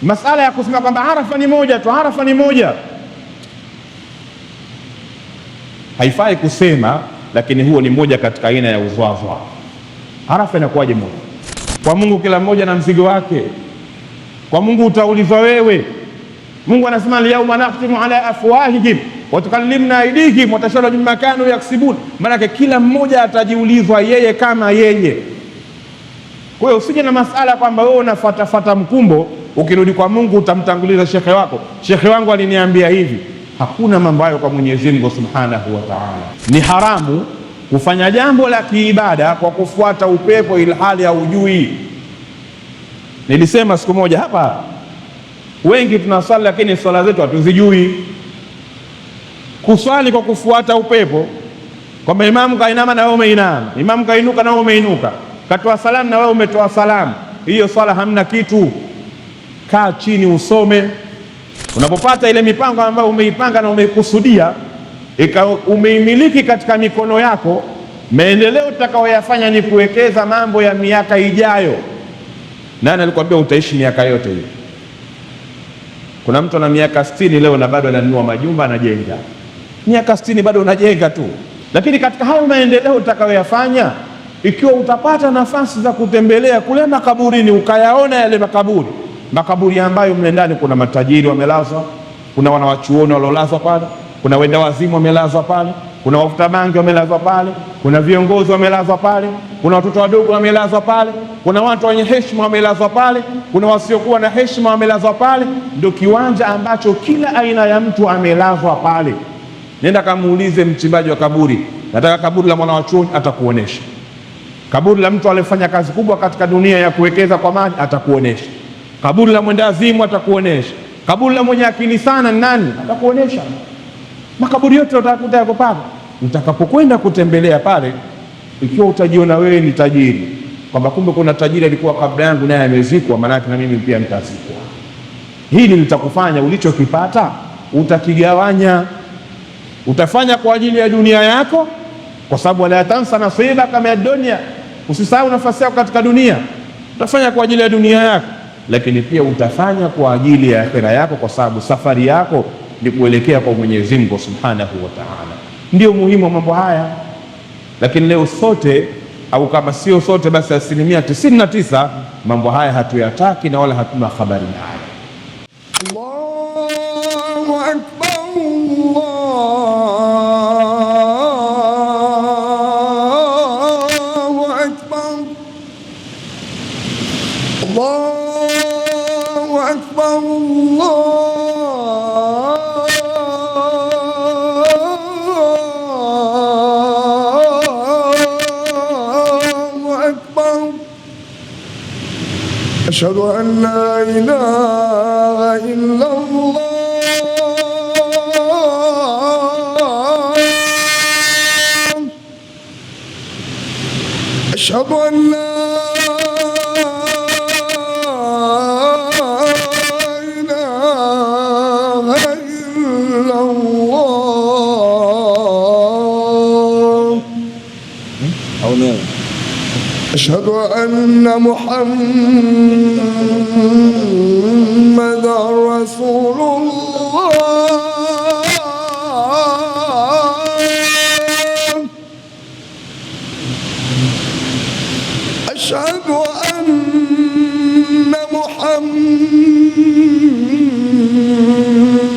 Masala ya kusema kwamba Arafa ni moja tu, Arafa ni moja, haifai kusema, lakini huo ni moja katika aina ya uzwazwa. Arafa inakuwaje moja? Kwa Mungu kila mmoja na mzigo wake. Kwa Mungu utaulizwa wewe. Mungu anasema al-yawma nakhtimu ala afwahihim wa tukallimna aydihim wa tashhadu bima kanu yaksibun. Maana kila mmoja atajiulizwa yeye kama yeye. Kwa hiyo usije na masala kwamba wewe unafuata mkumbo, ukirudi kwa Mungu utamtanguliza shekhe wako. Shekhe wangu aliniambia hivi. Hakuna mambo hayo kwa Mwenyezi Mungu Subhanahu wa Ta'ala. Ni haramu kufanya jambo la kiibada kwa kufuata upepo ilhali haujui. Nilisema siku moja hapa, wengi tunasali lakini swala zetu hatuzijui. Kuswali kwa kufuata upepo, kwamba imamu kainama na wewe umeinama, imamu kainuka na wewe umeinuka, katoa salamu na wewe umetoa salamu, hiyo swala hamna kitu. Kaa chini usome. Unapopata ile mipango ambayo umeipanga na umeikusudia, umeimiliki katika mikono yako, maendeleo utakayoyafanya ni kuwekeza mambo ya miaka ijayo. Nani alikwambia utaishi miaka yote hiyo? Kuna mtu ana miaka 60 leo na bado ananunua majumba, anajenga. Miaka 60 bado unajenga tu. Lakini katika hayo maendeleo utakayoyafanya, ikiwa utapata nafasi za kutembelea kule makaburini, ukayaona yale makaburi ambayo mle ndani kuna matajiri wamelazwa, kuna wanawachuoni walolazwa pale, kuna wenda wazimu wamelazwa pale, kuna wafuta bangi wamelazwa pale, kuna viongozi wamelazwa pale, kuna watoto wadogo wamelazwa pale, kuna watu wenye heshima wamelazwa pale, kuna wasiokuwa na heshima wamelazwa pale. Ndio kiwanja ambacho kila aina ya mtu amelazwa pale. Nenda kamuulize mchimbaji wa kaburi, nataka kaburi la mwanachuoni, atakuonesha. Kaburi la mtu aliyefanya kazi kubwa katika dunia ya kuwekeza kwa mali, atakuonesha. Kaburi la mwenda azimu, atakuonesha. Kaburi la mwenye akili sana nani, atakuonesha. Makaburi yote utakuta yako pale. Utakapokwenda kutembelea pale, ikiwa utajiona wewe ni tajiri, kwamba kumbe kuna tajiri alikuwa kabla yangu naye amezikwa, maana na mimi pia nitazikwa. Hili litakufanya ulichokipata utakigawanya. Utafanya kwa ajili ya dunia yako, kwa sababu wala tansa nasibaka min dunya, usisahau nafasi yako katika dunia. Utafanya kwa ajili ya dunia yako, lakini pia utafanya kwa ajili ya akhera yako, kwa sababu safari yako ni kuelekea kwa Mwenyezi Mungu Subhanahu wa Ta'ala. Ndio muhimu wa mambo haya. Lakini leo sote, au kama sio sote basi 99% mambo haya hatuyataki na wala hatuna habari nayo. Allahu Akbar, Allahu Akbar, Allahu Akbar, Allahu أشهد أن لا إله إلا الله أشهد أن لا إله إلا الله أشهد أن محمدًا رسول الله أشهد أن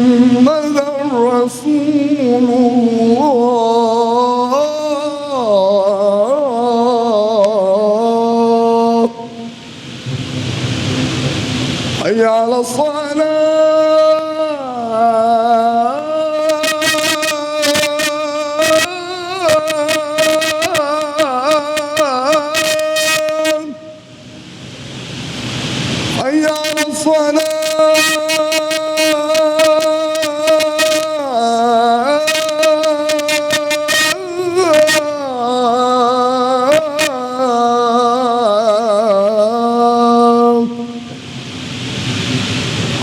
محمدًا رسول الله حي على الصلاة حي على الصلاة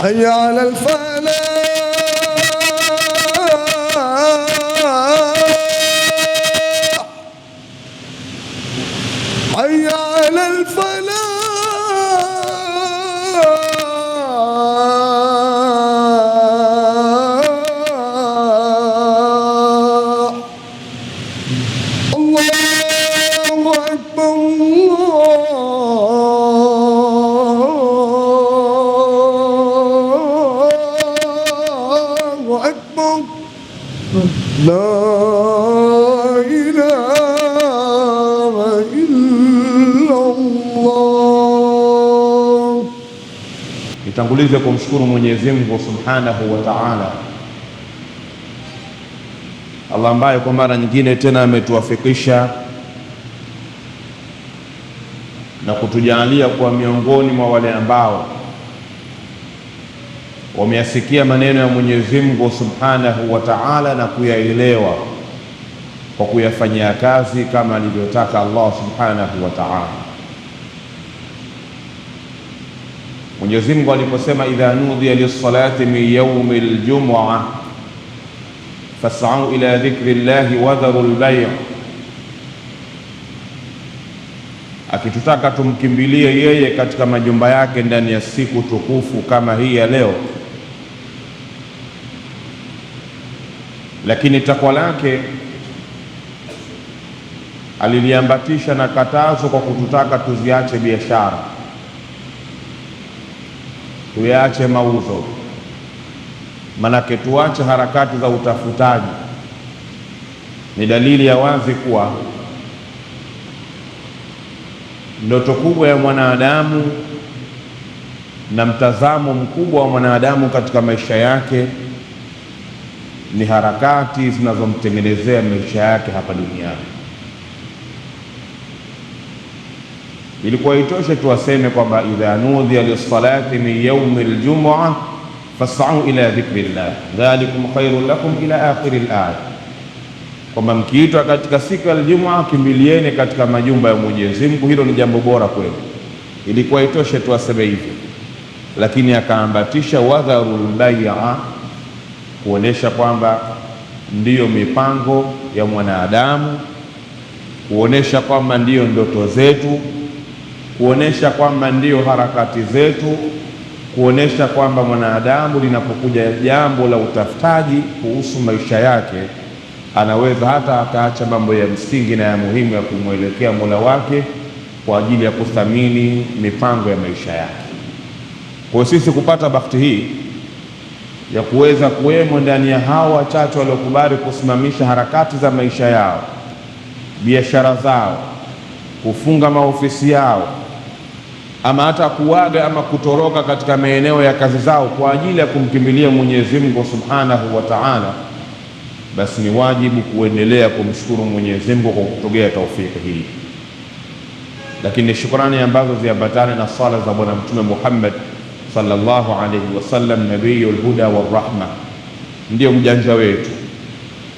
حي على الفلاح حي على الفلاح Nitangulize kumshukuru Mwenyezi Mungu Subhanahu wa Ta'ala, Allah ambaye kwa mara nyingine tena ametuwafikisha na kutujalia kwa miongoni mwa wale ambao wameyasikia maneno ya Mwenyezi Mungu Subhanahu wa Ta'ala na kuyaelewa kwa kuyafanyia kazi kama alivyotaka Allah Subhanahu wa Ta'ala. Mwenyezi Mungu aliposema idha nudiya lis-salati min yawmil jumu'ah fas'au ila dhikrillahi wa dharul bay', akitutaka tumkimbilie yeye katika majumba yake ndani ya siku tukufu kama hii ya leo. Lakini takwa lake aliliambatisha na katazo kwa kututaka tuziache biashara, tuyaache mauzo, manake tuache harakati za utafutaji. Ni dalili ya wazi kuwa ndoto kubwa ya mwanadamu na mtazamo mkubwa wa mwanadamu katika maisha yake ni harakati zinazomtengenezea maisha yake hapa duniani. Ilikuwa itoshe tuwaseme kwamba idha nudhiya lis-salati min yawmil jumu'ah fas'au ila dhikrillah dhalikum khairun lakum ila akhiril aya, kwamba mkiitwa katika siku ya Ijumaa kimbilieni katika majumba ya Mwenyezi Mungu, hilo ni jambo bora kwenu. Ilikuwa itoshe tuwaseme hivyo, lakini akaambatisha wadharul bai'a, kuonesha kwamba ndiyo mipango ya mwanadamu, kuonesha kwamba ndiyo ndoto zetu, kuonesha kwamba ndiyo harakati zetu, kuonesha kwamba mwanadamu linapokuja jambo la utafutaji kuhusu maisha yake anaweza hata akaacha mambo ya msingi na ya muhimu ya kumwelekea Mola wake kwa ajili ya kuthamini mipango ya maisha yake. Kwa sisi kupata bahati hii ya kuweza kuwemo ndani ya hao wachache waliokubali kusimamisha harakati za maisha yao, biashara zao, kufunga maofisi yao, ama hata kuaga ama kutoroka katika maeneo ya kazi zao kwa ajili ya kumkimbilia Mwenyezi Mungu Subhanahu wa Ta'ala, basi ni wajibu kuendelea kumshukuru Mwenyezi Mungu kwa kutogea taufiki hii. Lakini shukrani ambazo ziambatane na sala za Bwana Mtume Muhammad sallallahu alayhi wasallam, nabiyul huda war rahma, ndio mjanja wetu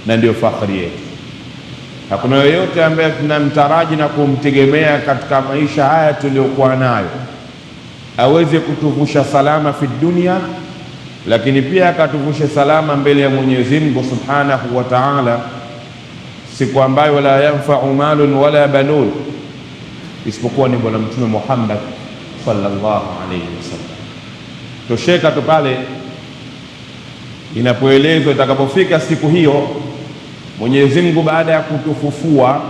na ndio fakhri yetu. Hakuna yoyote ambaye tunamtaraji na kumtegemea katika maisha haya tuliyokuwa nayo aweze kutuvusha salama fi dunia, lakini pia akatuvushe salama mbele ya Mwenyezi Mungu Subhanahu wa Ta'ala, siku ambayo wala yanfa'u malun wala banun, isipokuwa ni Bwana Mtume Muhammad sallallahu alayhi wasallam. Tosheka tu pale inapoelezwa itakapofika siku hiyo Mwenyezi Mungu baada ya kutufufua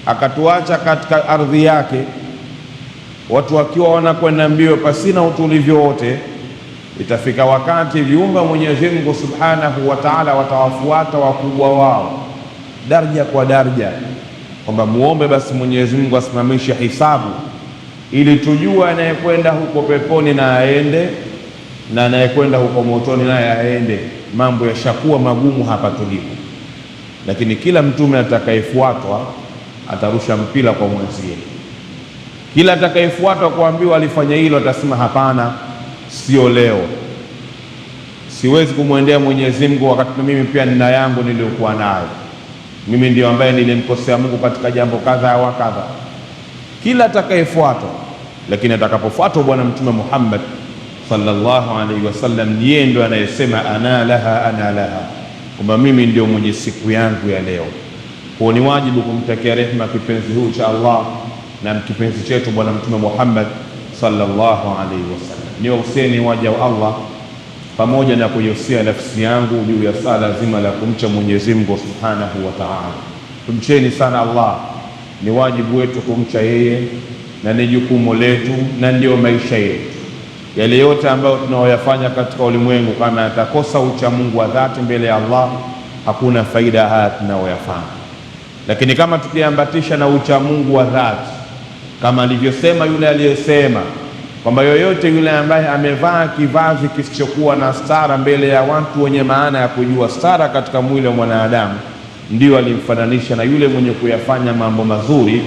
akatuacha katika ardhi yake, watu wakiwa wanakwenda mbio pasina utulivu wote, itafika wakati viumbe Mwenyezi Mungu Subhanahu wa Ta'ala watawafuata wakubwa wao daraja kwa daraja, kwamba muombe basi Mwenyezi Mungu asimamishe hisabu ili tujue anayekwenda huko peponi na aende na anayekwenda huko motoni naye aende. Mambo yashakuwa magumu hapa tulipo, lakini kila mtume atakayefuatwa atarusha mpira kwa mwenzie. Kila atakayefuatwa kuambiwa alifanya hilo atasema hapana, sio leo, siwezi kumwendea Mwenyezi Mungu wakati mimi pia nina yangu niliyokuwa nayo, mimi ndio ambaye nilimkosea Mungu katika jambo kadha wa kadha. Kila atakayefuatwa, lakini atakapofuatwa Bwana Mtume Muhammad sallallahu alaihi wasallam, yeye ndio anayesema ana laha, kwamba mimi ndio mwenye siku yangu ya leo. Kwa ni wajibu kumtakia rehema kipenzi huu cha Allah na kipenzi chetu Bwana Mtume Muhammad sallallahu alaihi wasallam. Ni wahusieni waja wa Allah pamoja na kuihusia nafsi yangu juu ya sala zima la kumcha Mwenyezi Mungu Subhanahu wa Ta'ala. Tumcheni sana Allah, ni wajibu wetu kumcha yeye na ni jukumu letu na ndio maisha yetu. Yale yote ambayo tunaoyafanya katika ulimwengu kama yatakosa ucha Mungu wa dhati mbele ya Allah, hakuna faida haya tunaoyafanya. Lakini kama tukiambatisha na ucha Mungu wa dhati, kama alivyosema yule aliyesema kwamba yoyote yule ambaye amevaa kivazi kisichokuwa na stara mbele ya watu wenye maana ya kujua stara katika mwili wa mwanadamu, ndio alimfananisha na yule mwenye kuyafanya mambo mazuri,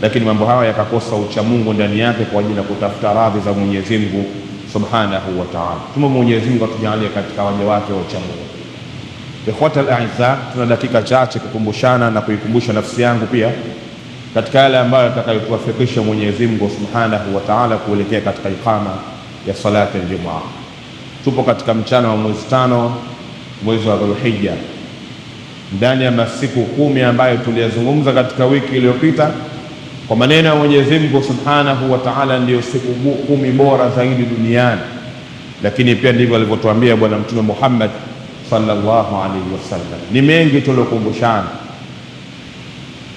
lakini mambo hayo yakakosa uchamungu ndani yake kwa ajili ya kutafuta radhi za Mwenyezi Mungu Subhanahu wa Ta'ala. Tumwombe Mwenyezi Mungu atujalie katika waja wake wa uchamungu. Ikhwatal a'izza, tuna dakika chache kukumbushana na kuikumbusha nafsi yangu pia katika yale ambayo atakayotuwafikisha Mwenyezi Mungu Subhanahu wa Ta'ala kuelekea katika iqama ya salati al-Jumaa. Tupo katika mchana wa mwezi 5 mwezi wa Dhulhijja, ndani ya masiku 10 ambayo tuliyazungumza katika wiki iliyopita. Kwa maneno ya Mwenyezi Mungu Subhanahu wa Ta'ala, ndiyo siku 10 bora zaidi duniani, lakini pia ndivyo alivyotuambia Bwana Mtume Muhammad sallallahu alaihi wasallam. Ni mengi tuliokumbushana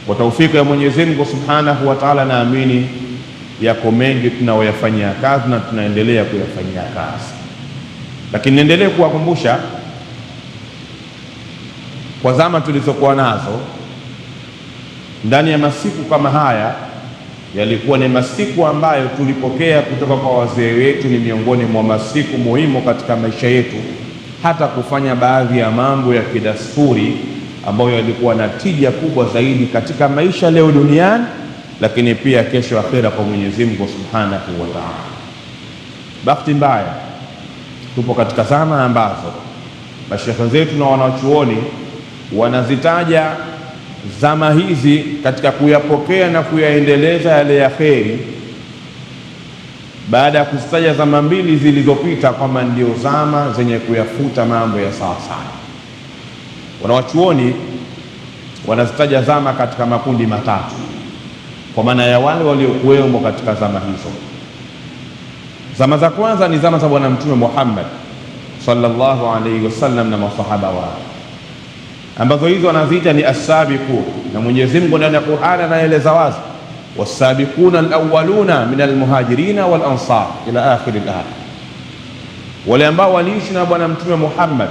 kwa taufiki ya Mwenyezi Mungu Subhanahu wa Ta'ala. Naamini yako mengi tunayoyafanyia kazi na tunaendelea kuyafanyia kazi, lakini niendelee kuwakumbusha kwa zama tulizokuwa nazo ndani ya masiku kama haya. Yalikuwa ni masiku ambayo tulipokea kutoka kwa wazee wetu, ni miongoni mwa masiku muhimu katika maisha yetu, hata kufanya baadhi ya mambo ya kidasturi ambayo yalikuwa na tija kubwa zaidi katika maisha leo duniani, lakini pia kesho akhera kwa Mwenyezi Mungu Subhanahu wa Ta'ala. Bahati mbaya tupo katika zama ambazo mashekhe zetu na wanachuoni wanazitaja zama hizi katika kuyapokea na kuyaendeleza yale ya kheri, baada ya kuzitaja zama mbili zilizopita kwamba ndio zama zenye kuyafuta mambo ya sawa sawa. Wanawachuoni wanazitaja zama katika makundi matatu, kwa maana ya wale waliokuwemo katika zama hizo. Zama za kwanza ni zama za Bwana Mtume Muhammad sallallahu alaihi wasallam na masahaba wake, ambazo hizo wanaziita ni as-sabiqun, na Mwenyezi Mungu ndani ya Qur'an anaeleza wazi, was-sabiquna al-awwaluna min al-muhajirina wal-ansar ila akhir al-ayat. Wale ambao waliishi na Bwana Mtume Muhammad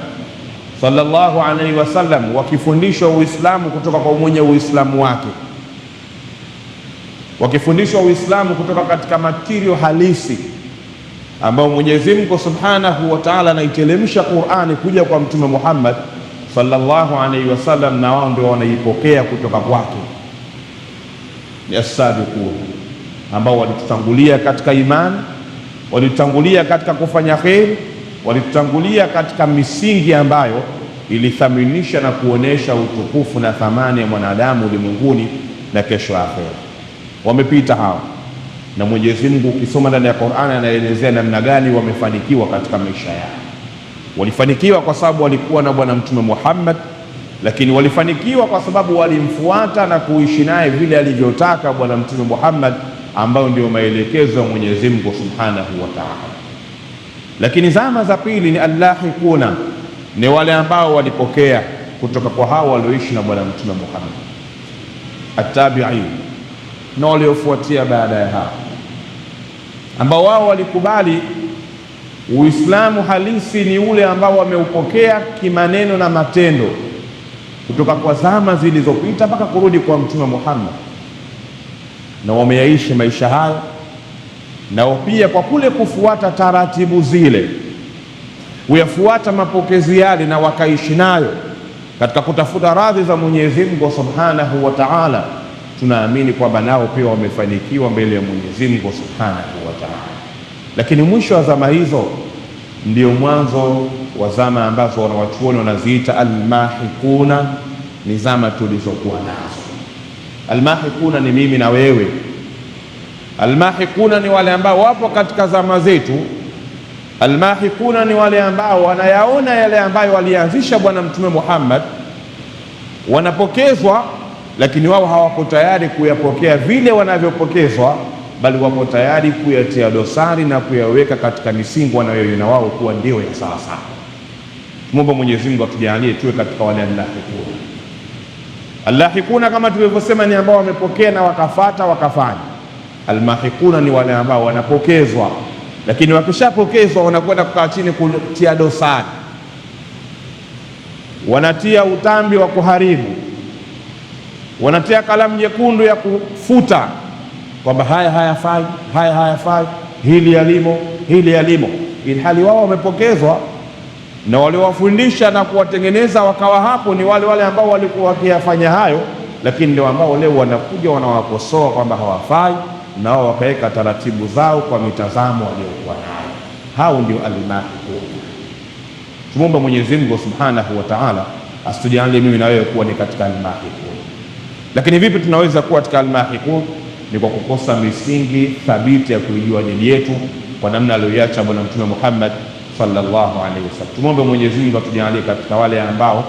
sallallahu alaihi wasallam wakifundishwa Uislamu kutoka kwa mwenye Uislamu wake, wakifundishwa Uislamu kutoka katika matirio halisi ambao Mwenyezi Mungu Subhanahu wa Ta'ala anaitelemsha Qur'ani kuja kwa Mtume Muhammad sallallahu alaihi wasallam, na wao ndio wanaipokea kutoka kwake. Ni as-sabiqun ambao walitutangulia katika imani, walitutangulia katika kufanya kheri, walitutangulia katika misingi ambayo ilithaminisha na kuonesha utukufu na thamani ya mwanadamu ulimwenguni na kesho akhera. Wamepita hawa, na Mwenyezi Mungu ukisoma ndani ya Qur'an anaelezea namna gani wamefanikiwa katika maisha yao. Walifanikiwa kwa sababu walikuwa na Bwana Mtume Muhammad, lakini walifanikiwa kwa sababu walimfuata na kuishi naye vile alivyotaka Bwana Mtume Muhammad, ambayo ndio maelekezo ya Mwenyezi Mungu Subhanahu wa Ta'ala. Lakini zama za pili ni allahikuna, ni wale ambao walipokea kutoka kwa hao walioishi na Bwana Mtume Muhammad, at-tabi'in, na waliofuatia baada ya hapo, ambao wao walikubali Uislamu halisi ni ule ambao wameupokea kimaneno na matendo kutoka kwa zama zilizopita mpaka kurudi kwa Mtume Muhammad, na wameyaishi maisha hayo, na pia kwa kule kufuata taratibu zile, kuyafuata mapokezi yale, na wakaishi nayo katika kutafuta radhi za Mwenyezi Mungu Subhanahu wa Ta'ala. Tunaamini kwamba nao pia wamefanikiwa mbele ya Mwenyezi Mungu Subhanahu wa Ta'ala. Lakini mwisho wa zama hizo ndio mwanzo wa zama ambazo wanawachuoni wanaziita almahikuna, ni zama tulizokuwa nazo. Almahikuna ni mimi na wewe. Almahikuna ni wale ambao wapo katika zama zetu. Almahikuna ni wale ambao wanayaona yale ambayo walianzisha Bwana Mtume Muhammad, wanapokezwa, lakini wao hawako tayari kuyapokea vile wanavyopokezwa, bali wapo tayari kuyatia dosari na kuyaweka katika misingi wanayoiona wao kuwa ndio ya sawa sawa. Mungu Mwenyezi Mungu atujalie tuwe katika wale allahikuna. Allahikuna kama tulivyosema ni ambao wamepokea na wakafata wakafanya. Almahikuna ni wale ambao wanapokezwa, lakini wakishapokezwa wanakwenda kukaa chini kutia dosari, wanatia utambi wa kuharibu, wanatia kalamu nyekundu ya kufuta kwamba haya hayafai, haya hayafai, hili yalimo, ilhali wao wamepokezwa na waliowafundisha na kuwatengeneza wakawa hapo ni wale wale ambao walikuwa wakiyafanya hayo, lakini ndio ambao leo wanakuja wanawakosoa kwamba hawafai, na wao wakaweka taratibu zao kwa mitazamo waliokuwa nayo. Hao ndio almahikun. Tumombe Mwenyezi Mungu Subhanahu wa Ta'ala asitujalie mimi na wewe kuwa ni katika almahikun. Lakini vipi tunaweza kuwa katika almahikun? Ni kwa kukosa misingi thabiti ya kuijua dini yetu kwa namna aliyoiacha Bwana Mtume Muhammad sallallahu alaihi wasallam. Tumombe Mwenyezi Mungu atujalie katika wale ambao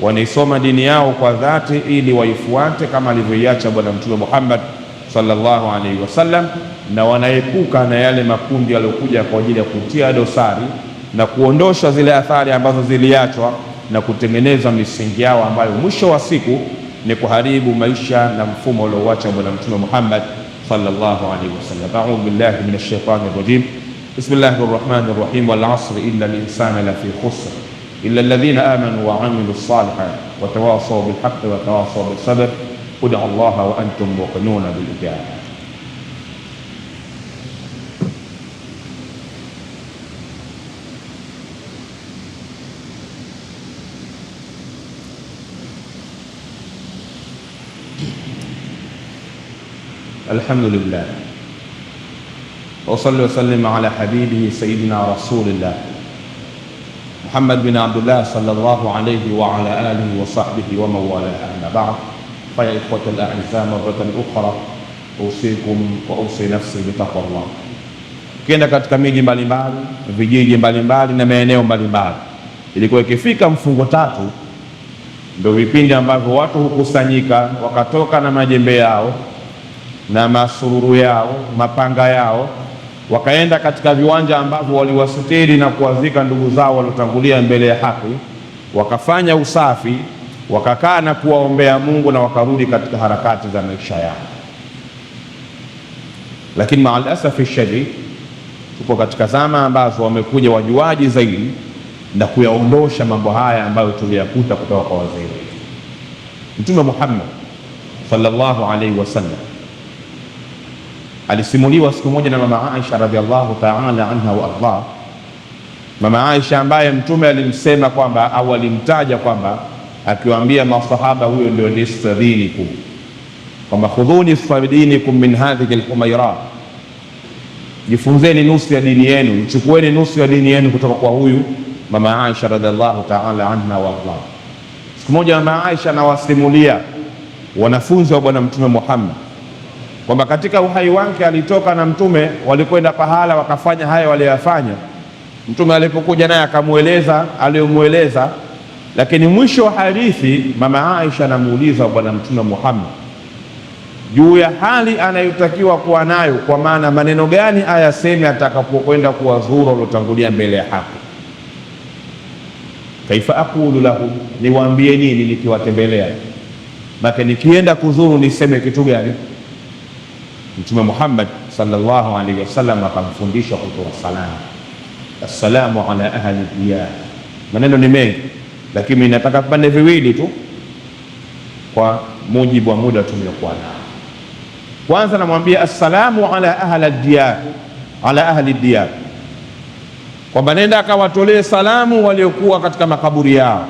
wanaisoma dini yao kwa dhati ili waifuate kama alivyoiacha Bwana Mtume Muhammad sallallahu alaihi wasallam, na wanaepuka na yale makundi yaliyokuja kwa ajili ya kutia dosari na kuondosha zile athari ambazo ziliachwa na kutengeneza misingi yao ambayo mwisho wa siku ni kuharibu maisha na mfumo ulioacha Bwana Mtume Muhammad sallallahu alaihi wasallam. A'udhu billahi minash shaitani rajim. Bismillahir rahmanir rahim. Wal 'asri innal insana lafi khusr illa alladhina amanu wa 'amilus salihati wa tawasaw bil haqqi wa tawasaw bis sabr. Ud'u Allaha wa antum muqinuna bil ijabah. Alhamdulillah wa salli wa sallim ala habibihi sayyidina rasulillah Muhammad bin Abdullah sallallahu alayhi wa ala alihi wa sahbihi wa mawala. Amma ba'd, fa ya ikhwatal a'izza marratan ukhra usikum wa usi nafsi bitaqwallah. Kienda katika miji mbalimbali, vijiji mbalimbali na maeneo mbalimbali, ilikuwa ikifika mfungo tatu ndio vipindi ambavyo watu hukusanyika wakatoka na majembe yao na masururu yao, mapanga yao, wakaenda katika viwanja ambavyo waliwasitiri na kuwazika ndugu zao waliotangulia mbele ya haki, wakafanya usafi, wakakaa na kuwaombea Mungu, na wakarudi katika harakati za maisha yao. Lakini maal asafi shadid, tuko katika zama ambazo wamekuja wajuaji zaidi na kuyaondosha mambo haya ambayo tuliyakuta kutoka kwa wazee wetu. Mtume Muhammad sallallahu alaihi wasallam alisimuliwa siku moja na mama Aisha radhiallahu ta'ala anha wa arda. Mama Aisha ambaye Mtume alimsema kwamba au alimtaja kwamba akiwaambia masahaba, huyo ndio nisfu dinikum, kwamba khudhuni nisfa dinikum min hadhihi al-humayra, jifunzeni nusu ya dini yenu, chukueni nusu ya dini yenu kutoka kwa huyu mama Aisha radhiallahu ta'ala anha wa arda. Siku moja mama Aisha anawasimulia wanafunzi wa bwana Mtume Muhammad kwamba katika uhai wake alitoka na Mtume, walikwenda pahala wakafanya haya waliyofanya. Mtume alipokuja naye akamueleza aliyomueleza, lakini mwisho wa hadithi mama Aisha anamuuliza bwana Mtume Muhammad juu ya hali anayotakiwa kuwa nayo, kwa maana maneno gani ayaseme atakapokwenda kuwazuru waliotangulia mbele ya haki. Kaifa aqulu lahu, niwaambie nini nikiwatembelea? Maka nikienda kuzuru niseme kitu gani? Mtume Muhammad sallallahu alaihi wasallam akamfundisha kutoa salamu, assalamu ala ahli diyar. Maneno ni mengi, lakini nataka vipande viwili tu kwa mujibu wa muda tuliokuwa nao. Kwanza namwambia assalamu ala ahli diyar, ala ahli diyar, kwamba nenda akawatolee salamu waliokuwa katika makaburi yao.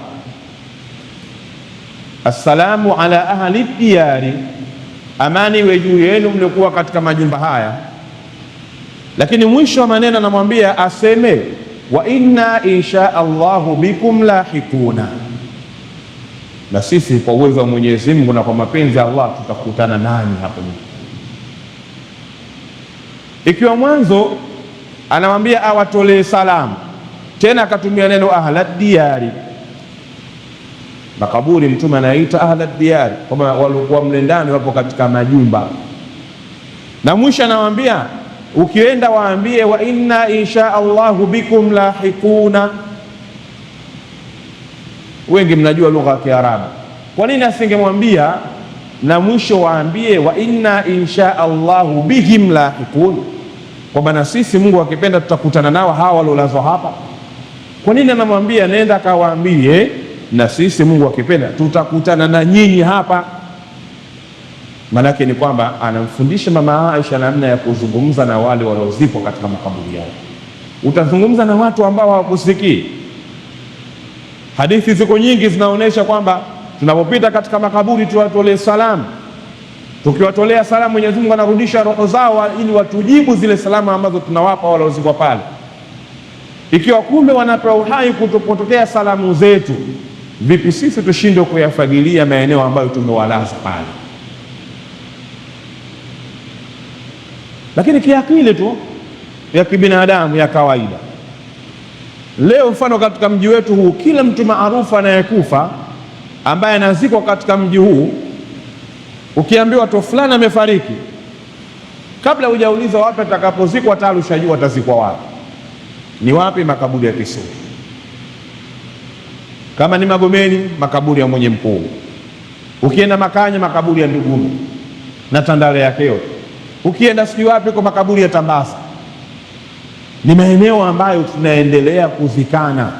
Assalamu ala ahli diyari, amani iwe juu yenu mliokuwa katika majumba haya. Lakini mwisho wa maneno anamwambia aseme wa inna insha Allahu bikum lahikuna, na sisi kwa uwezo wa Mwenyezi Mungu na kwa mapenzi ya Allah tutakutana nani hapo. Ikiwa mwanzo anamwambia awatolee salamu, tena akatumia neno ahla diyari, makaburi Mtume anaita ahla diyari, kwamba walikuwa mle ndani wapo katika majumba. Na mwisho anawaambia ukienda waambie wa inna insha Allahu bikum lahikuna. Wengi mnajua lugha ya Kiarabu, kwa nini asingemwambia na mwisho waambie wa inna insha Allahu bihim lahikun, kwamba na sisi Mungu akipenda tutakutana nao hawa waliolazwa hapa? Kwa nini anamwambia nenda akawaambie na sisi Mungu akipenda tutakutana na nyinyi hapa? Maanake ni kwamba anamfundisha mama Aisha namna ya kuzungumza na wale waliozikwa katika makaburi yao. Utazungumza na watu ambao hawakusikii. Hadithi ziko nyingi zinaonyesha kwamba tunapopita katika makaburi tuwatolee salamu. Tukiwatolea salamu, Mwenyezi Mungu anarudisha roho zao ili watujibu zile salamu ambazo tunawapa waliozikwa pale. Ikiwa kumbe wanapewa uhai kutupotokea salamu zetu, vipi sisi tushindwe kuyafagilia maeneo ambayo tumewalaza pale? Lakini kiakili tu ya kibinadamu ya kawaida, leo mfano katika mji wetu huu, kila mtu maarufu anayekufa ambaye anazikwa katika mji huu, ukiambiwa tu fulani amefariki, kabla hujauliza wapi atakapozikwa tayari ushajua atazikwa wapi. Ni wapi? Makaburi ya Kisutu. Kama ni Magomeni, makaburi ya Mwenye Mkuu. Ukienda Makanya, makaburi ya Ndugumi na Tandale yake yote. Ukienda sijui wapi kwa makaburi ya Tambasa. Ni maeneo ambayo tunaendelea kuzikana.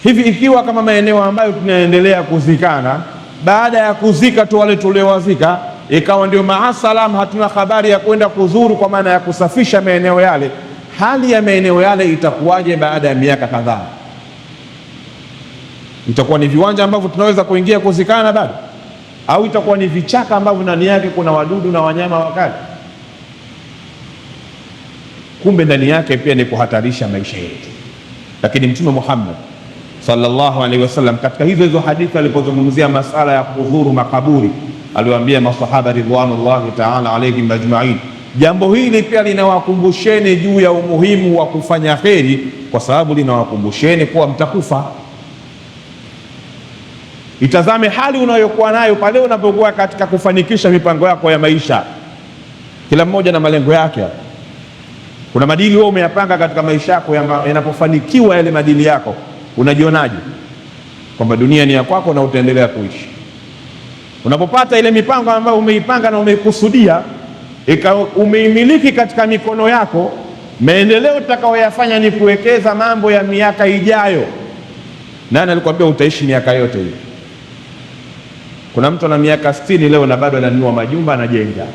Hivi ikiwa kama maeneo ambayo tunaendelea kuzikana, baada ya kuzika tu wale tuliowazika, ikawa ndio maasalam, hatuna habari ya kwenda kuzuru kwa maana ya kusafisha maeneo yale, hali ya maeneo yale itakuwaje baada ya miaka kadhaa? Itakuwa ni viwanja ambavyo tunaweza kuingia kuzikana bado, au itakuwa ni vichaka ambavyo ndani yake kuna wadudu na wanyama wakali? Kumbe ndani yake pia ni kuhatarisha maisha yetu. Lakini Mtume Muhammad sallallahu alaihi wasallam katika hizo hadithi alipozungumzia masala ya kuzuru makaburi, aliwaambia masahaba ridwanullahi ta'ala alaihim majma'in, jambo hili pia linawakumbusheni juu ya umuhimu wa kufanya kheri, kwa sababu linawakumbusheni kuwa mtakufa. Itazame hali unayokuwa nayo pale unapokuwa katika kufanikisha mipango yako ya maisha. Kila mmoja na malengo yake. Kuna madili wewe umeyapanga katika maisha yako, yanapofanikiwa yale madili yako, unajionaje? Kwamba dunia ni ya kwako na utaendelea kuishi. Unapopata ile mipango ambayo umeipanga na umeikusudia, umeimiliki katika mikono yako, maendeleo utakayoyafanya ni kuwekeza mambo ya miaka ijayo. Nani alikwambia utaishi miaka yote hiyo? Kuna mtu ana miaka 60 leo na bado ananunua majumba, anajenga.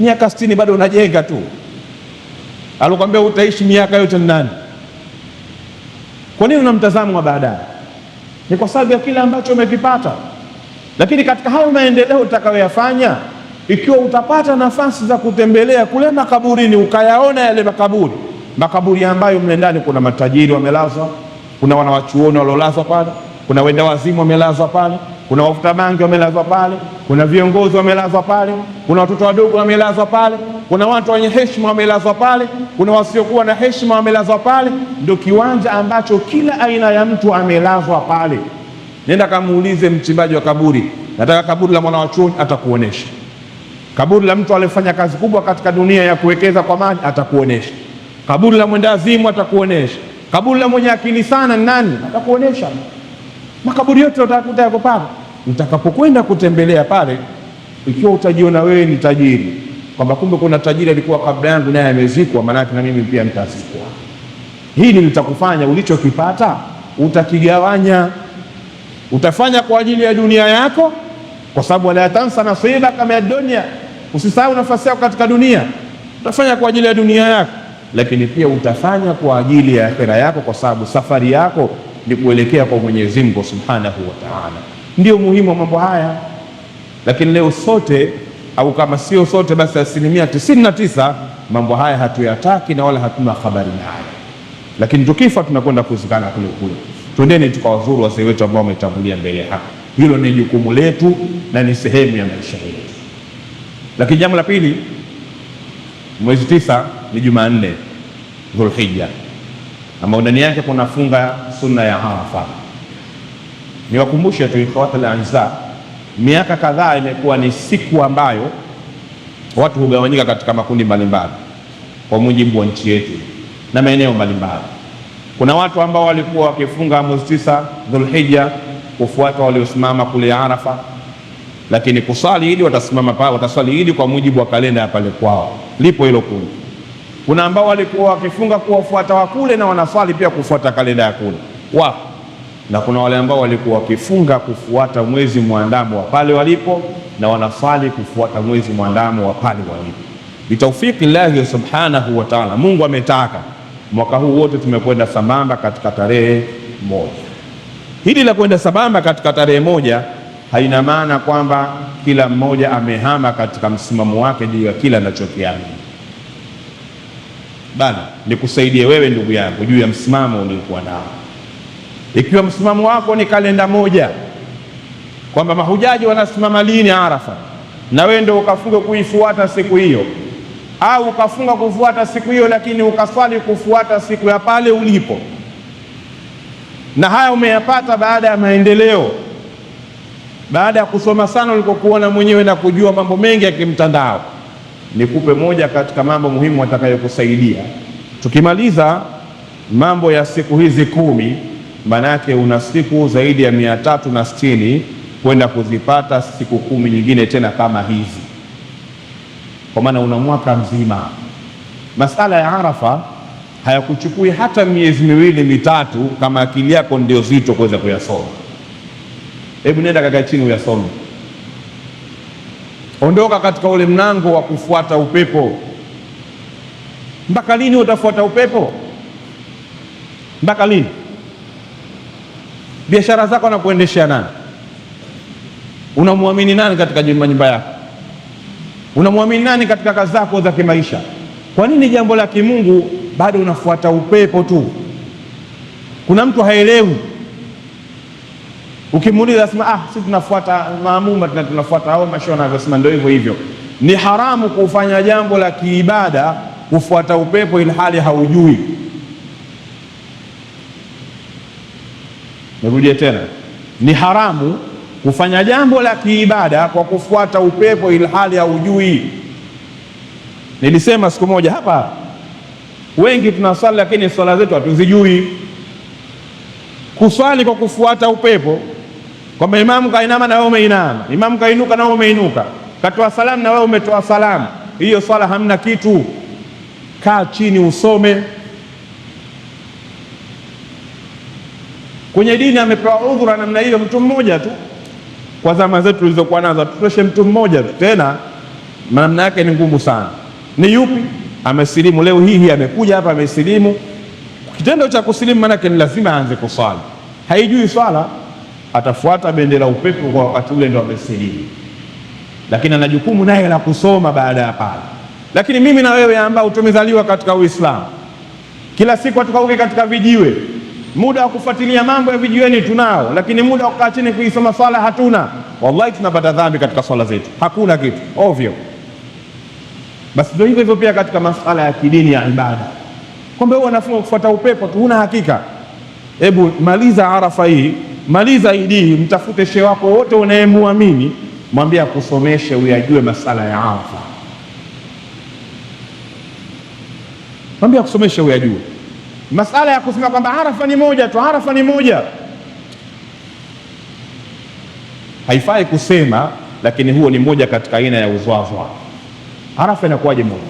Miaka 60 bado unajenga tu. Alikwambia utaishi miaka yote ni nani? Kwa nini una mtazamo wa baadaye? Ni kwa sababu ya kile ambacho umekipata. Lakini katika hayo maendeleo utakayoyafanya, ikiwa utapata nafasi za kutembelea kule makaburini, ukayaona yale makaburi ambayo mle ndani kuna matajiri wamelazwa, kuna wanawachuoni waliolazwa pale, kuna wenda wazimu wamelazwa pale, kuna wafuta bangi wamelazwa pale, kuna viongozi wamelazwa pale, kuna watoto wadogo wamelazwa pale, kuna watu wenye heshima wamelazwa pale, kuna wasiokuwa na heshima wamelazwa pale. Ndio kiwanja ambacho kila aina ya mtu amelazwa pale. Nenda kamuulize mchimbaji wa kaburi, nataka kaburi la mwanachuoni, atakuonesha. Kaburi la mtu aliyefanya kazi kubwa katika dunia ya kuwekeza kwa mali, atakuonesha. Kaburi la mwendazimu, atakuonesha. Kaburi la mwenye akili sana nani, atakuonesha. Makaburi yote utakuta yako pale. Utakapokwenda kutembelea pale, ikiwa utajiona wewe ni tajiri, kwamba kumbe kuna tajiri alikuwa kabla yangu naye amezikwa, maana na mimi pia nitazikwa. Hili litakufanya ulichokipata utakigawanya. Utafanya kwa ajili ya dunia yako, kwa sababu wala tansa nasibaka min dunya, usisahau nafasi yako katika dunia. Utafanya kwa ajili ya dunia yako, lakini pia utafanya kwa ajili ya akhera yako, kwa sababu safari yako ni kuelekea kwa Mwenyezi Mungu Subhanahu wa Ta'ala. Ndio muhimu wa mambo haya. Lakini leo sote, au kama sio sote basi 99% mambo haya hatuyataki na wala hatuna habari nayo. Lakini tukifa tunakwenda kuzikana kule kule. Twendeni tukawazuru wazee wetu ambao wametangulia mbele hapa. Hilo ni jukumu letu na ni sehemu ya maisha yetu. Lakini jambo la pili, mwezi 9 ni Jumanne Dhulhijja, ambao ndani yake kuna funga sunna ya Arafa. Niwakumbushe tu ikhwata al-a'izza, miaka kadhaa imekuwa ni siku ambayo watu hugawanyika katika makundi mbalimbali kwa mujibu wa nchi yetu na maeneo mbalimbali. Kuna watu ambao walikuwa wakifunga mwezi 9 Dhulhijja kufuata waliosimama kule Arafa, lakini kusali Idi watasimama pale, watasali Idi kwa mujibu wa kalenda ya pale kwao. Lipo hilo kundi. Kuna ambao walikuwa wakifunga kuwafuata wa kule na wanaswali pia kufuata kalenda ya kule. na kuna wale ambao walikuwa wakifunga kufuata mwezi mwandamo wa pale walipo, na wanasali kufuata mwezi mwandamo wa pale walipo. Bitaufiki llahi subhanahu wa ta'ala, Mungu ametaka mwaka huu wote tumekwenda sambamba katika tarehe moja. Hili la kwenda sambamba katika tarehe moja haina maana kwamba kila mmoja amehama katika msimamo wake juu ya kila anachokiamini, bali nikusaidie wewe ndugu yangu juu ya msimamo uliokuwa nao. Ikiwa msimamo wako ni kalenda moja, kwamba mahujaji wanasimama lini Arafa, na wewe ndio ukafunga kuifuata siku hiyo, au ukafunga kufuata siku hiyo lakini ukaswali kufuata siku ya pale ulipo, na haya umeyapata baada ya maendeleo, baada ya kusoma sana ulikokuona mwenyewe na kujua mambo mengi ya kimtandao, nikupe moja katika mambo muhimu atakayokusaidia. Tukimaliza mambo ya siku hizi 10, manake una siku zaidi ya 360 kwenda kuzipata siku 10 nyingine tena kama hizi, kwa maana una mwaka mzima. Masala ya Arafa hayakuchukui hata miezi 2-3 kama akili yako ndio zito kuweza kuyasoma. Hebu nenda kaka chini uyasome. Ondoka katika ule mlango wa kufuata upepo. Mpaka lini utafuata upepo? Mpaka lini? Biashara zako na kuendeshea nani? Unamwamini nani katika nyumba yako? Unamwamini nani katika kazi zako za kimaisha? Kwa nini jambo la kimungu bado unafuata upepo tu? Kuna mtu haelewi. Ukimuuliza asema sisi tunafuata maamuma, tunafuata hao mashona wanavyosema, ndio hivyo hivyo. Ni haramu kufanya jambo la kiibada kufuata upepo ilhali haujui. Nirudie tena, ni haramu kufanya jambo la kiibada kwa kufuata upepo ilhali haujui. Nilisema siku moja hapa, wengi tunaswali lakini swala zetu hatuzijui. Kuswali kwa kufuata upepo, kwamba imamu kainama na wewe umeinama, imamu kainuka na wewe umeinuka, katoa salamu na wewe umetoa salamu, hiyo swala hamna kitu. Kaa chini usome. Kwenye dini amepewa udhura namna hiyo mtu mmoja tu, kwa zama zetu tulizokuwa nazo tutoshe mtu mmoja tu, tena namna yake ni ngumu sana. Ni yupi? Amesilimu leo hii, amekuja hapa amesilimu. Kitendo cha kusilimu maana yake ni lazima aanze kuswali. Haijui swala, atafuata bendera upepo kwa wakati ule ndo amesilimu, lakini ana jukumu naye la kusoma baada ya pale. Lakini mimi na wewe ambao tumezaliwa katika Uislamu, kila siku hatukauke katika vijiwe. Muda wa kufuatilia mambo ya vijiweni tunao, lakini muda wa kukaa chini kuisoma swala hatuna. Wallahi tunapata dhambi katika swala zetu, hakuna kitu, ovyo. Basi ndio hivyo hivyo pia katika masala ya kidini ya ibada, kwamba wewe unafunga kufuata upepo tu, huna hakika. Hebu maliza Arafa hii, maliza Idi, mtafute shehe wako wote unayemwamini, mwambie akusomeshe uyajue masala ya Arafa. Mwambie akusomeshe uyajue masala ya kusema kwamba Arafa ni moja tu, Arafa ni moja. Haifai kusema, lakini huo ni moja katika aina ya uzwazwa. Arafa inakuwaje moja?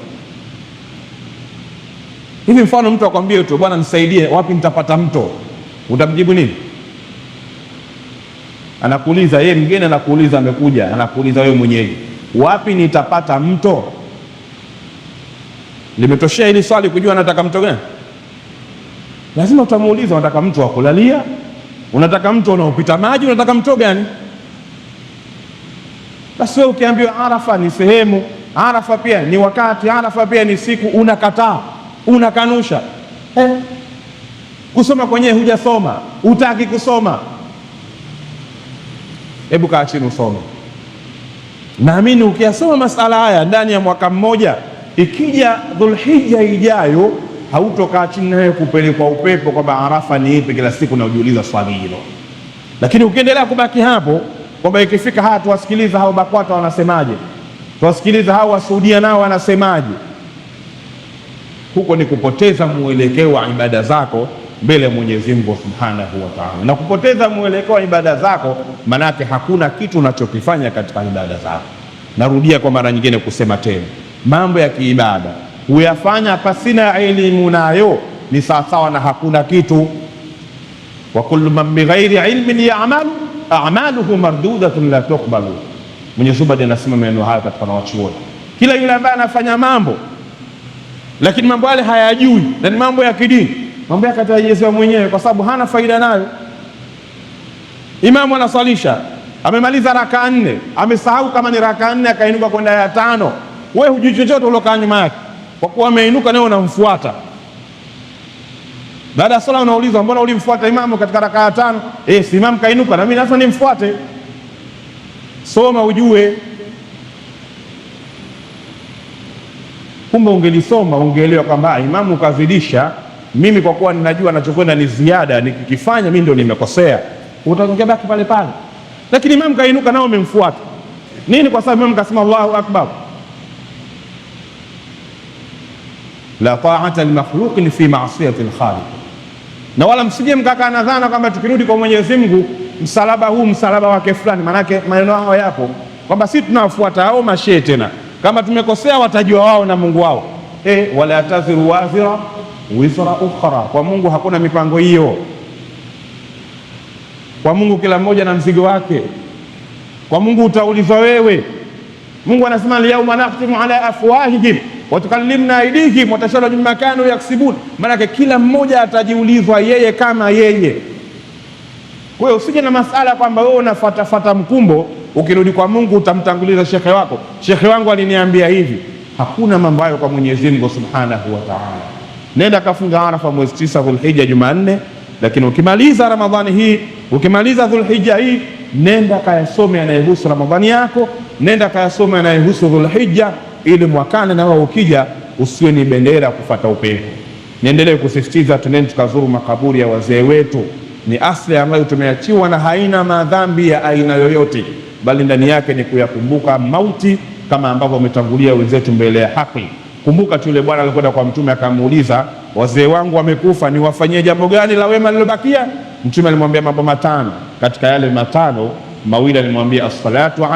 Hivi mfano mtu akwambie tu, bwana nisaidie, wapi nitapata mto? Utamjibu nini? Anakuuliza yeye, mgeni anakuuliza, amekuja anakuuliza wewe mwenyeji, wapi nitapata mto? Limetoshea hili swali kujua anataka mto gani? Lazima utamuuliza, unataka mto wa kulalia? Unataka mto unaopita maji? Unataka mto gani? Basi wewe ukiambiwa Arafa ni sehemu, Arafa pia ni wakati, Arafa pia ni siku, unakataa, unakanusha. Kusoma kwenyewe hujasoma, hutaki kusoma. Hebu kaa chini usome. Naamini ukiyasoma masala haya ndani ya mwaka mmoja, ikija Dhulhijja ijayo hautokaa chini nawe kupelekwa upepo kwamba Arafa ni ipi kila siku na ujiuliza swali hilo. Lakini ukiendelea kubaki hapo kwamba ikifika haya tuwasikiliza hao BAKWATA wanasemaje, tuwasikiliza hao Wasuudia nao wanasemaje, huko ni kupoteza mwelekeo wa ibada zako mbele ya Mwenyezi Mungu Subhanahu wa Ta'ala. Na kupoteza mwelekeo wa ibada zako manake hakuna kitu unachokifanya katika ibada zako. Narudia kwa mara nyingine kusema tena, mambo ya kiibada huyafanya pasina elimu nayo ni sawasawa na hakuna kitu. wa kullu man bighairi ilmin ya'malu a'maluhu mardudatun la tuqbalu. Mwenyezi Mungu anasema maneno haya katika wanachuoni, kila yule ambaye anafanya mambo lakini mambo yale hayajui na ni mambo ya kidini, mambo yake atajielezea mwenyewe kwa sababu hana faida nayo. Imamu anaswalisha, amemaliza rakaa 4, amesahau kama ni rakaa 4, akainuka kwenda ya 5. Wewe hujui chochote ulokaa nyuma yake, kwa kuwa ameinuka nawe unamfuata. Baada ya swala unaulizwa, mbona ulimfuata imamu katika rakaa 5? Si imamu kainuka na mimi lazima nimfuate. Soma ujue. Kumbe ungelisoma ungeelewa kwamba imamu kazidisha, mimi kwa kuwa ninajua anachokwenda ni ziada, nikikifanya mimi ndio nimekosea, utaongea baki pale pale. Lakini imamu kainuka nao umemfuata nini? Kwa sababu imamu kasema Allahu akbar. La ta'ata li makhluqin fi ma'siyati al-khaliq. Na wala msije mkakaa na dhana kwamba tukirudi kwa Mwenyezi Mungu msalaba huu msalaba wake fulani, manake maneno hao yapo kwamba sisi tunawafuata hao mashehe, tena kama tumekosea watajua wao na Mungu wao. Wala taziru wazira wizra ukhra. Kwa Mungu hakuna mipango hiyo. Kwa Mungu kila mmoja na mzigo wake. Kwa Mungu utaulizwa wewe. Mungu anasema al-yawma nakhtimu ala afwahihim wa tukallimna aydihim wa tashhadu bima kanu yaksibun. Maana kila mmoja atajiulizwa yeye kama yeye. Kwa hiyo usije na masala kwamba wewe unafuata mkumbo, ukirudi kwa Mungu utamtanguliza shekhe wako. Shekhe wangu aliniambia hivi. Hakuna mambo hayo kwa Mwenyezi Mungu Subhanahu wa Ta'ala. Nenda kafunga Arafa mwezi 9 Dhulhijja Jumanne, lakini ukimaliza Ramadhani hii, ukimaliza Dhulhijja hii, nenda kayasome yanayohusu Ramadhani yako, nenda kayasome yanayohusu Dhulhijja, ili mwakane na wewe ukija usiwe ni bendera kufuata upepo. Niendelee kusisitiza tuneni tukazuru makaburi ya wazee wetu. Ni asili ambayo tumeachiwa na haina madhambi ya aina yoyote, bali ndani yake ni kuyakumbuka mauti, kama ambavyo wametangulia wenzetu mbele ya haki. Kumbuka tu yule bwana alikwenda kwa Mtume akamuuliza, wazee wangu wamekufa, niwafanyie jambo gani la wema lilobakia? Mtume alimwambia mambo 5. Katika yale 5, mawili alimwambia as-salatu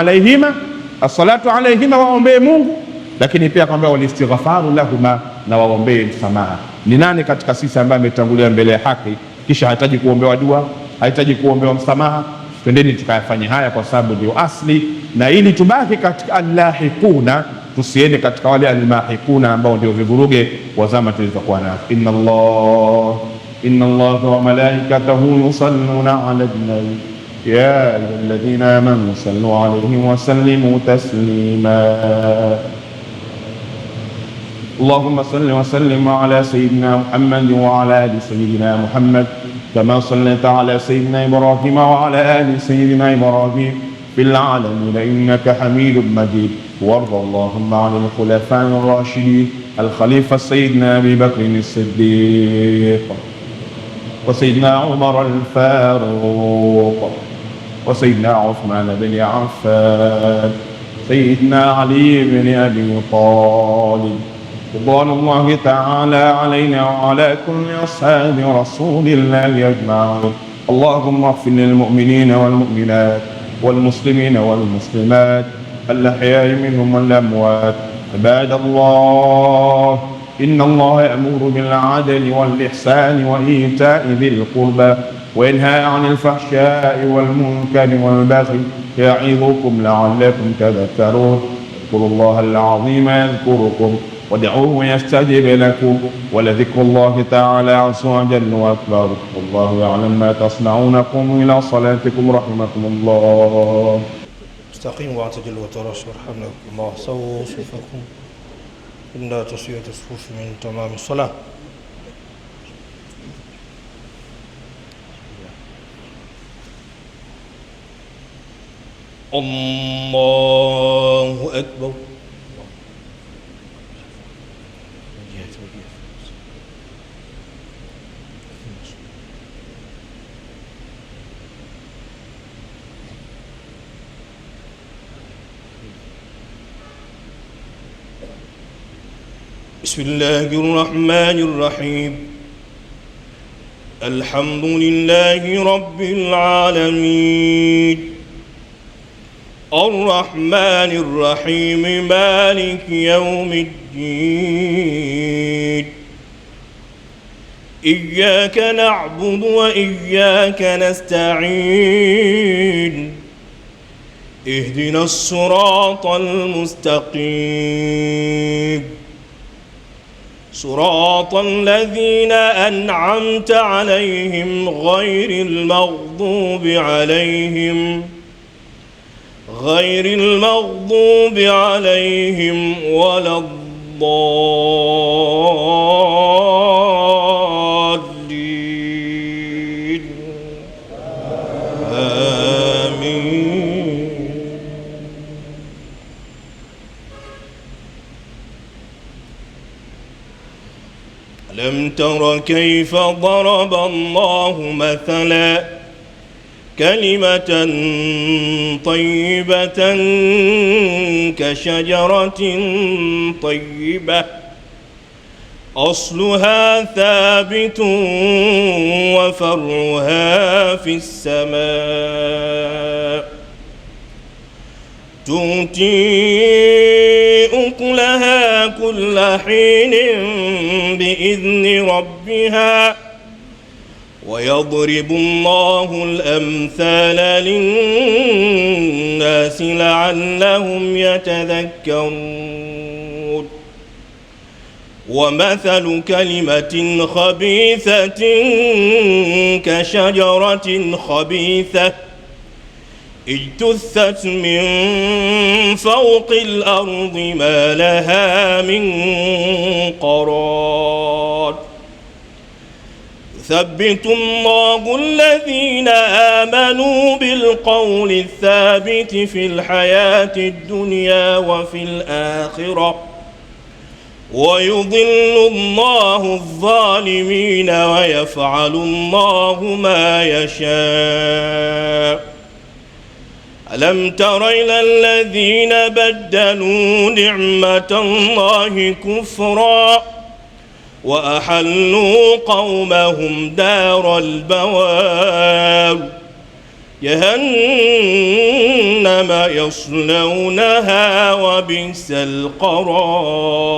alayhima, waombee Mungu, lakini pia akamwambia walistighfaru lahuma, na waombee msamaha. Ni nani katika sisi ambaye ametangulia mbele ya haki kisha hahitaji kuombewa dua, hahitaji kuombewa msamaha? Twendeni tukayafanye haya kwa sababu ndio asli, na ili tubaki katika allahiquna, tusiende katika wale almahikuna ambao ndio vivuruge wa zama tulizokuwa nazo. Inna Allah wa malaikatahu yusalluna ala nabi ya ayyuhalladhina amanu sallu alayhi wa sallimu taslima. Allahumma salli wa sallim ala sayyidina Muhammad wa ala ali sayyidina Muhammad kama sallaita ala sayyidina Ibrahim wa ala ali sayyidina Ibrahim fil alamin innaka Hamidum Majid. وارض اللهم عن الخلفاء الراشدين الخليفة سيدنا أبي بكر الصديق وسيدنا عمر الفاروق وسيدنا عثمان بن عفان سيدنا علي بن أبي طالب رضوان الله تعالى علينا وعلى كل أصحاب رسول الله أجمعين. اللهم اغفر للمؤمنين والمؤمنات والمسلمين والمسلمات الأحياء منهم والأموات. عباد الله، إن الله يأمر بالعدل والإحسان وإيتاء ذي القربى وينهى عن الفحشاء والمنكر والبغي يعظكم لعلكم تذكرون. اذكروا الله العظيم يذكركم وادعوه يستجب لكم ولذكر الله تعالى عز وجل أكبر. والله يعلم ما تصنعون. قوموا إلى صلاتكم رحمكم الله. استقيموا واعتدلوا وتراصوا رحمكم الله. سووا صفوفكم إن تسوية الصفوف من تمام الصلاة. الله أكبر. بسم الله الرحمن الرحيم. الحمد لله رب العالمين الرحمن الرحيم مالك يوم الدين إياك نعبد وإياك نستعين اهدنا الصراط المستقيم صراط الذين أنعمت عليهم غير المغضوب عليهم ولا الضالين آمين. ألم تر كيف ضرب الله مثلا كلمة طيبة كشجرة طيبة أصلها ثابت وفرعها في السماء تؤتي أكلها كل حين بإذن ربها ويضرب الله الأمثال للناس لعلهم يتذكرون ومثل كلمة خبيثة كشجرة خبيثة اجتثت من فوق الأرض ما لها من قرار يثبت الله الذين آمنوا بالقول الثابت في الحياة الدنيا وفي الآخرة ويضل الله الظالمين ويفعل الله ما يشاء. ألم تر إلى الذين بدلوا نعمة الله كفرا وأحلوا قومهم دار البوار جهنم يصلونها وبئس القرار.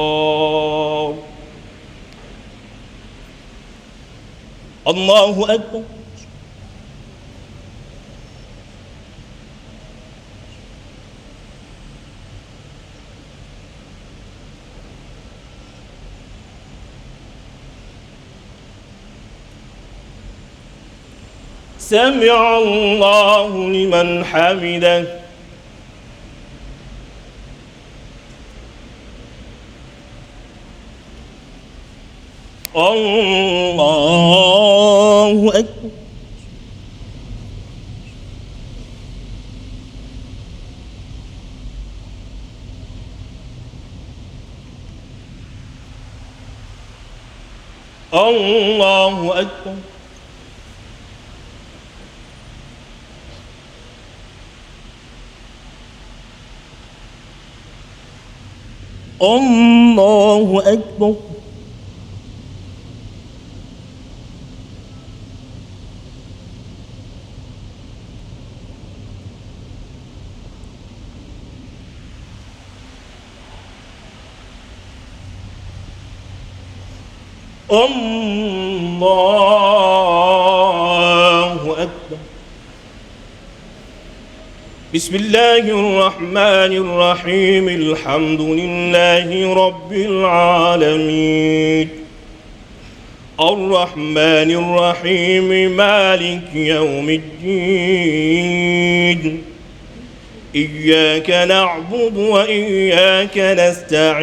الله أكبر. سمع الله لمن حمده. الله أكبر. الله أكبر. الله أكبر. الله أكبر. بسم الله الرحمن الرحيم الحمد لله رب العالمين الرحمن الرحيم مالك يوم الدين إياك نعبد وإياك نستعين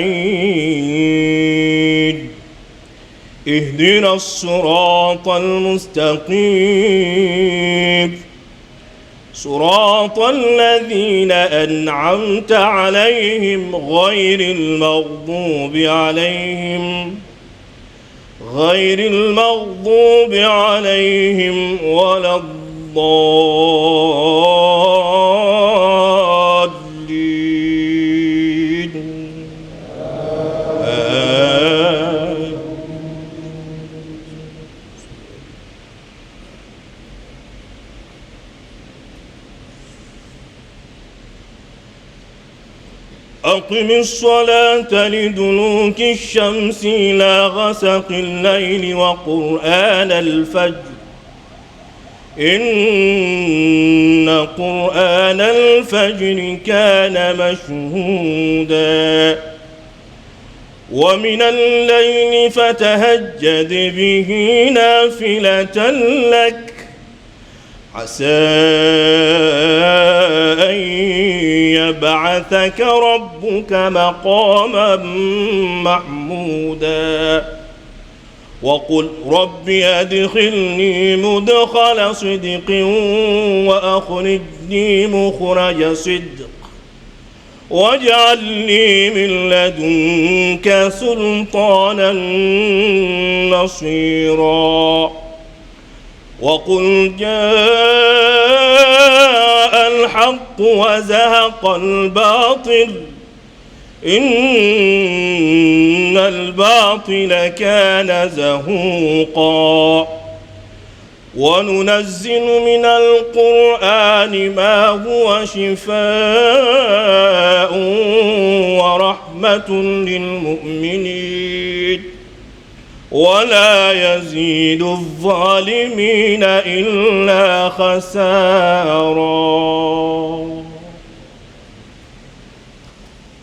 اهدنا الصراط المستقيم صراط الذين أنعمت عليهم غير المغضوب عليهم ولا الضالين أقم الصلاة لدلوك الشمس إلى غسق الليل وقرآن الفجر إن قرآن الفجر كان مشهودا ومن الليل فتهجد به نافلة لك عسى أن يبعثك ربك مقاما محمودا وقل رب أدخلني مدخل صدق وأخرجني مخرج صدق واجعل لي من لدنك سلطانا نصيرا وقل جاء الحق وزهق الباطل إن الباطل كان زهوقا وننزل من القرآن ما هو شفاء ورحمة للمؤمنين ولا يزيد الظالمين إلا خسارا.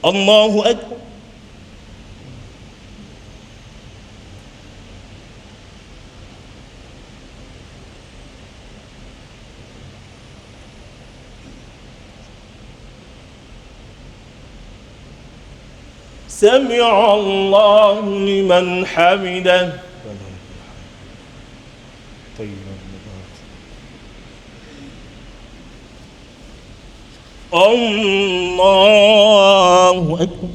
الله أكبر. سمع الله لمن حمده. الله أكبر.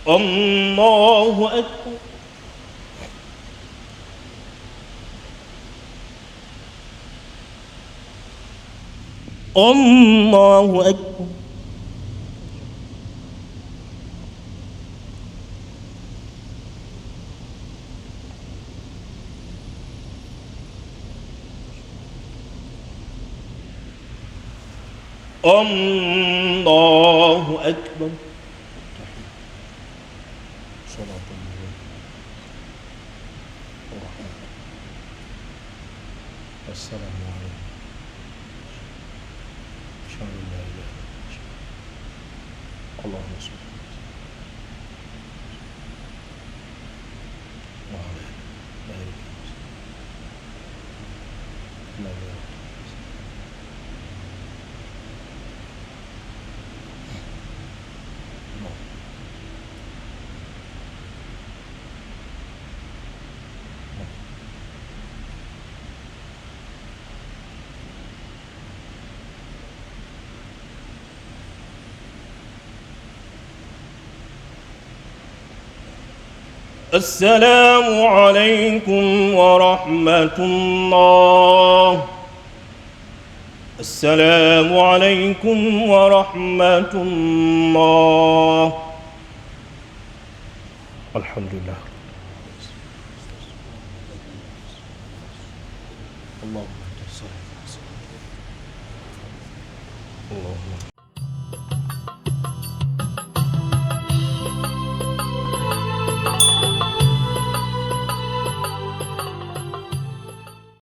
الله أكبر. الله أكبر. الله أكبر. السلام عليكم. أشهد أن لا إله إلا الله. اللهم صل وعلى آله وصحبه. السلام عليكم ورحمة الله. السلام عليكم ورحمة الله. الحمد لله. اللهم